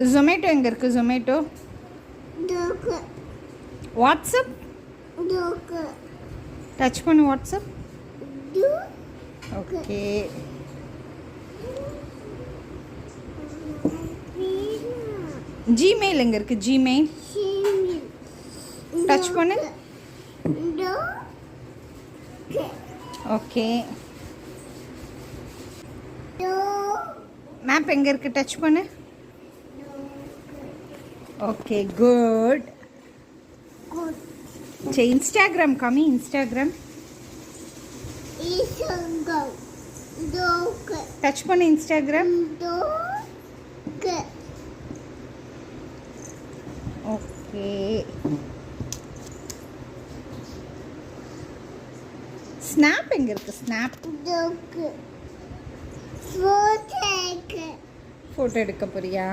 ஜொமேட்டோ எங்கே இருக்குது? Zomato WhatsApp touch பண்ணு. WhatsApp okay. ஜிமெயில் எங்கே இருக்குது? ஜிமெயில் டச் பண்ணு. ஓகே. மேப் எங்கே இருக்குது? டச் பண்ணு. Okay good. சரி இன்ஸ்டாகிராம் காமி. இன்ஸ்டாகிராம் டச் பண்ணு. Instagram okay. ஸ்னாப் எங்கே இருக்குது? ஸ்னாப் ஃபோட்டோ எடுக்க போறியா?